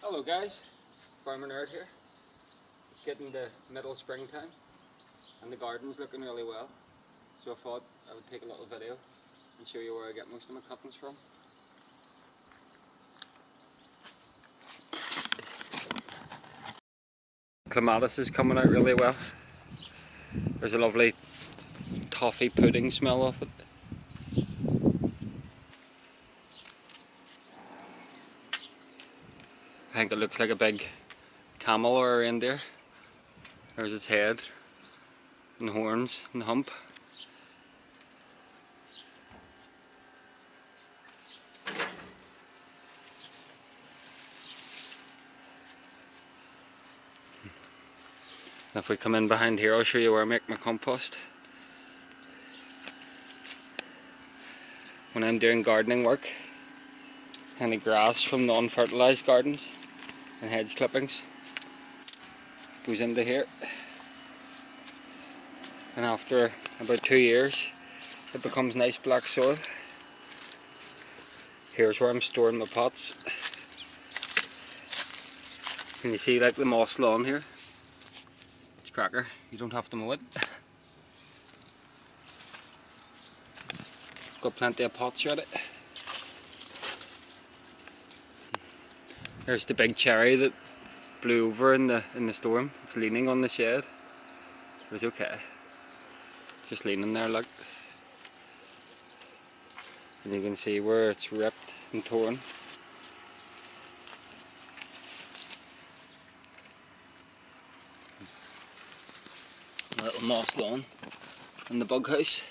Hello guys, Farmer Nerd here. It's getting to middle springtime and the garden's looking really well. So I thought I would take a little video and show you where I get most of my cuttings from. Clematis is coming out really well. There's a lovely toffee pudding smell off it. I think it looks like a big camel or a reindeer. There's its head and horns and hump. If we come in behind here, I'll show you where I make my compost. When I'm doing gardening work, any grass from non-fertilised gardens and hedge clippings goes into here, and after about 2 years it becomes nice black soil. Here's where I'm storing my pots. Can you see like the moss lawn here? It's cracker, you don't have to mow it. Got plenty of pots ready. There's the big cherry that blew over in the storm. It's leaning on the shed. But it's okay. It's just leaning there, look. And you can see where it's ripped and torn. A little moss lawn in the bug house.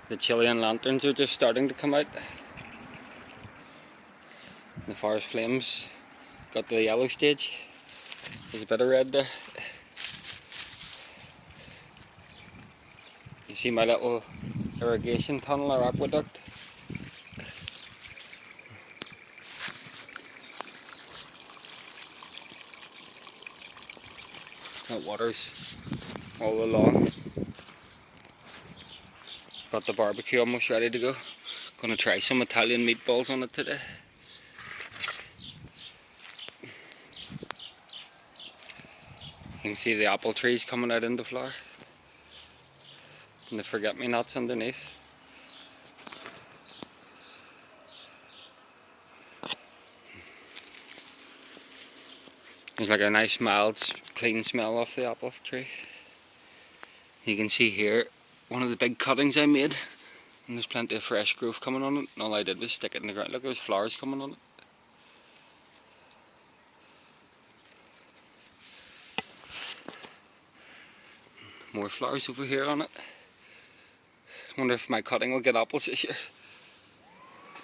The Chilean lanterns are just starting to come out. The forest flames got to the yellow stage. There's a bit of red there. You see my little irrigation tunnel or aqueduct? It waters all along. Got the barbecue almost ready to go. Gonna try some Italian meatballs on it today. You can see the apple trees coming out into flower. And the forget-me-nots underneath. There's like a nice mild clean smell off the apple tree. You can see here one of the big cuttings I made, and there's plenty of fresh growth coming on it, and all I did was stick it in the ground. Look, there's flowers coming on it. More flowers over here on it. Wonder if my cutting will get apples this year.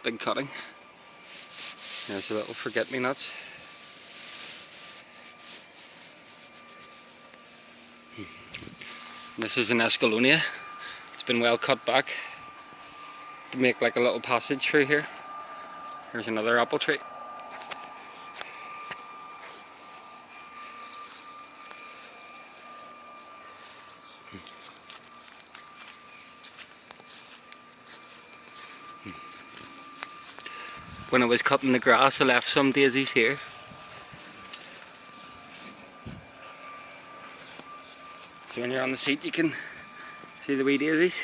Big cutting. There's a little forget-me-nots. This is an Escallonia. It's been well cut back to make like a little passage through here. Here's another apple tree. When I was cutting the grass, I left some daisies here. So when you're on the seat, you can see the wee daisies.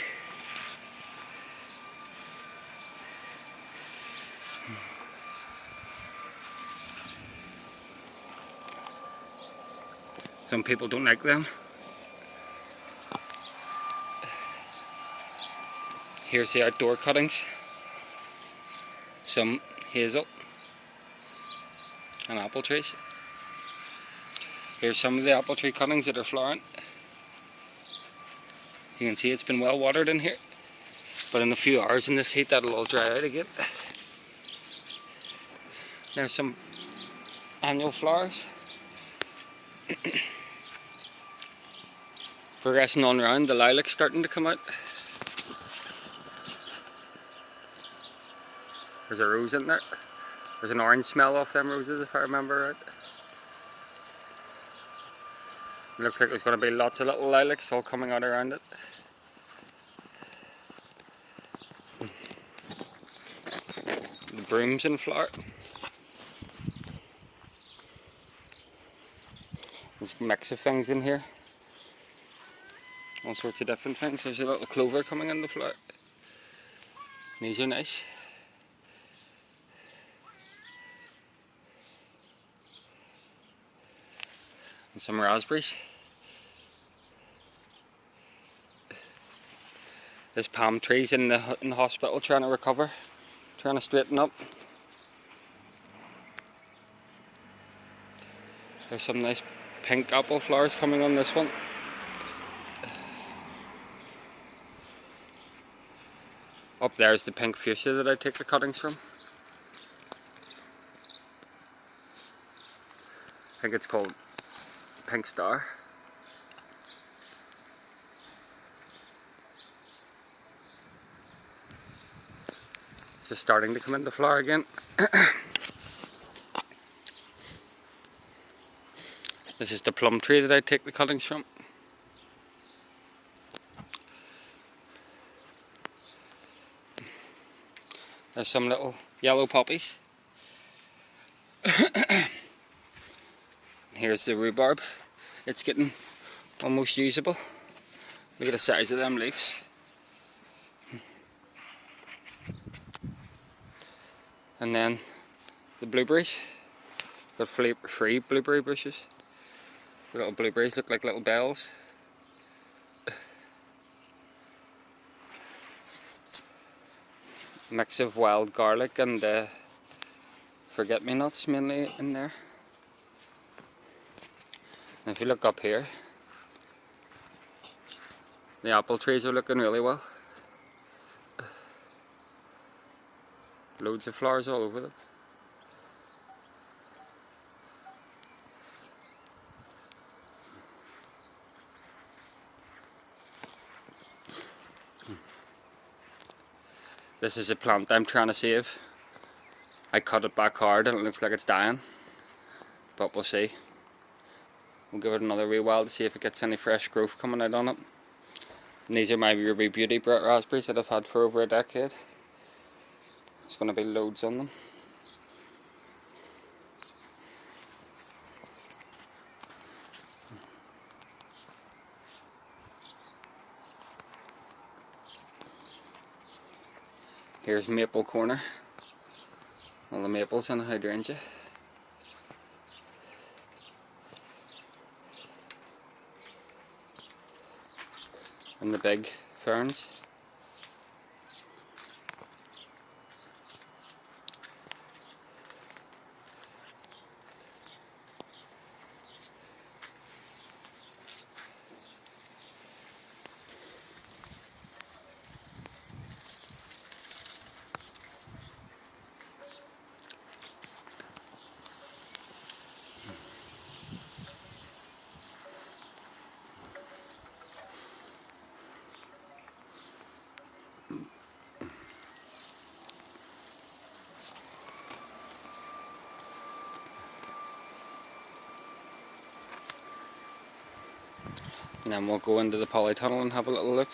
Some people don't like them. Here's the outdoor cuttings. Some hazel and apple trees. Here's some of the apple tree cuttings that are flowering. You can see it's been well watered in here, but in a few hours in this heat that'll all dry out again. There's some annual flowers. Progressing on around, the lilac's starting to come out. There's a rose in there. There's an orange smell off them roses if I remember right. It looks like there's going to be lots of little lilacs all coming out around it. The broom's in flower. There's a mix of things in here. All sorts of different things. There's a little clover coming in the flower. These are nice. And some raspberries. There's palm trees in the hospital trying to recover, trying to straighten up. There's some nice pink apple flowers coming on this one. Up there's the pink fuchsia that I take the cuttings from. I think it's called Pink Star. It's just starting to come into flower again. This is the plum tree that I take the cuttings from. There's some little yellow poppies. Here's the rhubarb. It's getting almost usable. Look at the size of them leaves. And then the blueberries. Got free blueberry bushes. The little blueberries look like little bells. Mix of wild garlic and forget-me-nots mainly in there. And if you look up here, the apple trees are looking really well. Loads of flowers all over them. This is a plant I'm trying to save. I cut it back hard and it looks like it's dying, but we'll see. We'll give it another wee while to see if it gets any fresh growth coming out on it. And these are my Ruby Beauty raspberries that I've had for over a decade. There's going to be loads on them. Here's Maple Corner. All the maples and a hydrangea. And the big ferns. And then we'll go into the polytunnel and have a little look.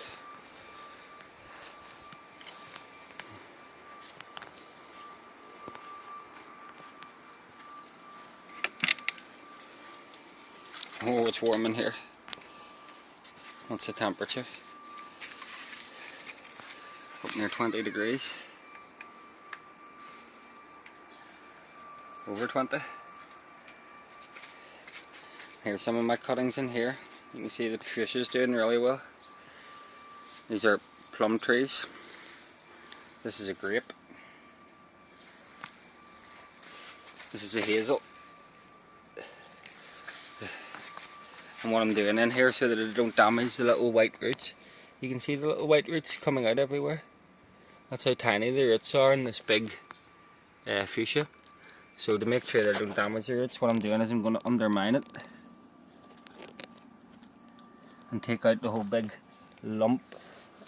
Oh, it's warm in here. What's the temperature? Up near 20 degrees. Over 20. Here's some of my cuttings in here. You can see the fuchsia's doing really well. These are plum trees. This is a grape. This is a hazel. And what I'm doing in here so that it don't damage the little white roots. You can see the little white roots coming out everywhere. That's how tiny the roots are in this big fuchsia. So to make sure that I don't damage the roots, what I'm doing is I'm going to undermine it and take out the whole big lump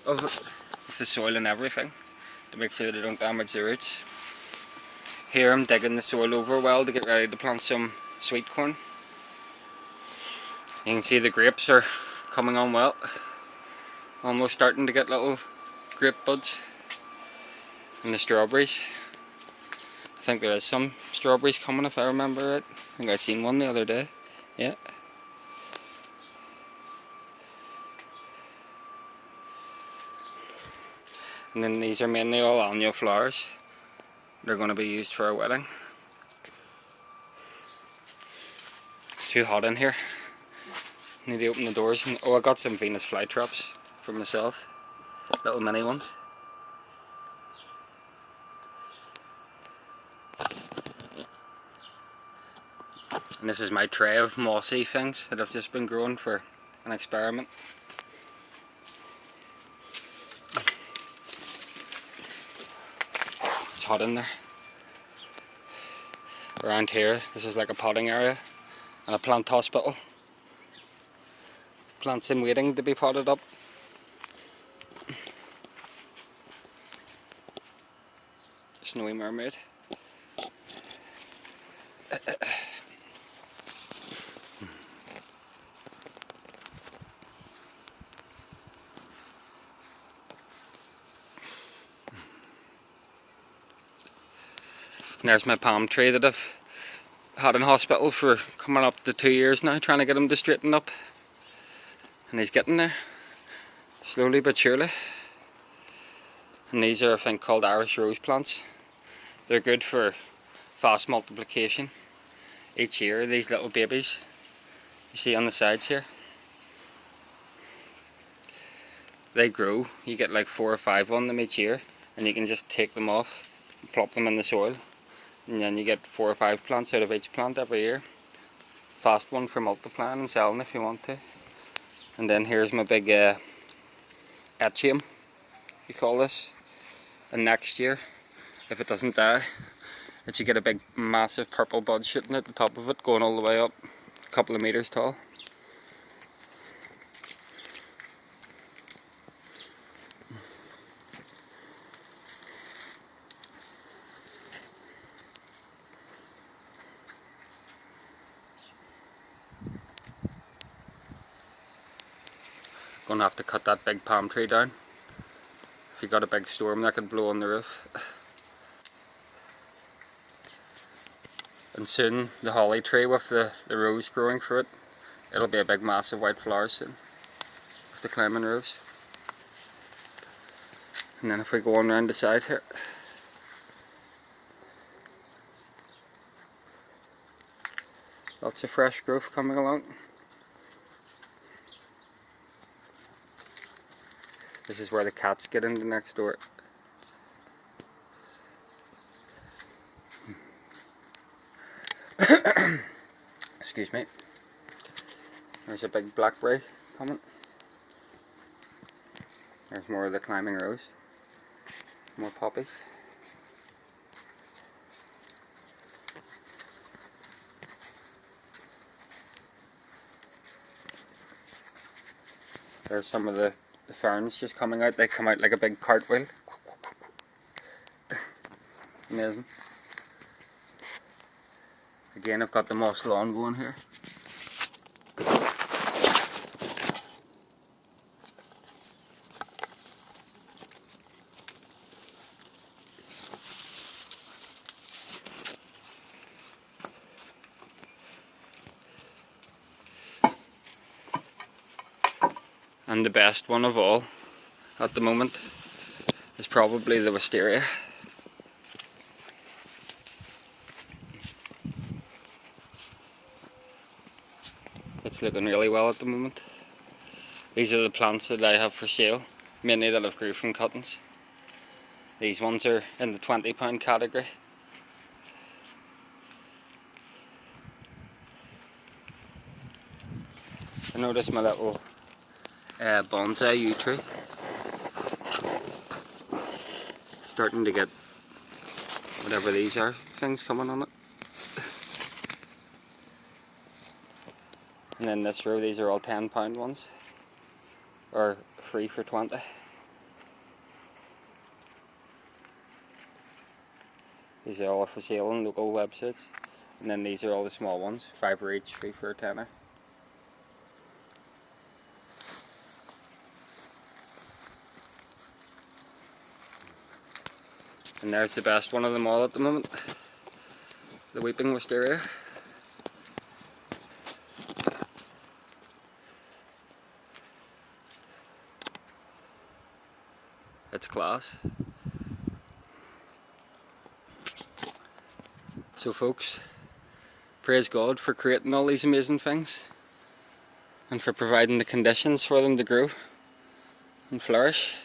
of it, with the soil and everything, to make sure that I don't damage the roots. Here I'm digging the soil over well to get ready to plant some sweet corn. You can see the grapes are coming on well. Almost starting to get little grape buds. And the strawberries. I think there is some strawberries coming if I remember right. I think I seen one the other day. Yeah. And then these are mainly all annual flowers. They're going to be used for a wedding. It's too hot in here. Need to open the doors. And, oh, I got some Venus flytraps for myself. Little mini ones. And this is my tray of mossy things that I've just been growing for an experiment. It's hot in there. Around here, this is like a potting area and a plant hospital. Plants in waiting to be potted up. Snowy mermaid. And there's my palm tree that I've had in hospital for coming up to 2 years now, trying to get him to straighten up. And he's getting there, slowly but surely. And these are a thing called Irish rose plants. They're good for fast multiplication. Each year, these little babies, you see on the sides here, they grow. You get like 4 or 5 on them each year, and you can just take them off, plop them in the soil, and then you get 4 or 5 plants out of each plant every year. Fast one for multiplying and selling if you want to. And then here's my big atrium, we call this. And next year, if it doesn't die, it should get a big massive purple bud shooting at the top of it, going all the way up, a couple of meters tall. Gonna have to cut that big palm tree down. If you got a big storm that could blow on the roof. And soon the holly tree with the rose growing through it, it'll be a big massive white flower soon with the climbing rose. And then if we go on round the side here, lots of fresh growth coming along. This is where the cats get into next door. Excuse me. There's a big blackberry coming. There's more of the climbing rose. More poppies. There's some of the ferns just coming out. They come out like a big cartwheel. Amazing. Again, I've got the moss lawn going here. And the best one of all at the moment is probably the wisteria. It's looking really well at the moment. These are the plants that I have for sale, mainly that I've grew from cuttings. These ones are in the £20 category. I noticed my little bonsai yew tree. It's starting to get whatever these are, things coming on it. And then this row, these are all £10 ones, or free for 20. These are all for sale on local websites. And then these are all the small ones, 5 each, 3 for a tenner. And there's the best one of them all at the moment, the Weeping Wisteria. It's class. So folks, praise God for creating all these amazing things and for providing the conditions for them to grow and flourish.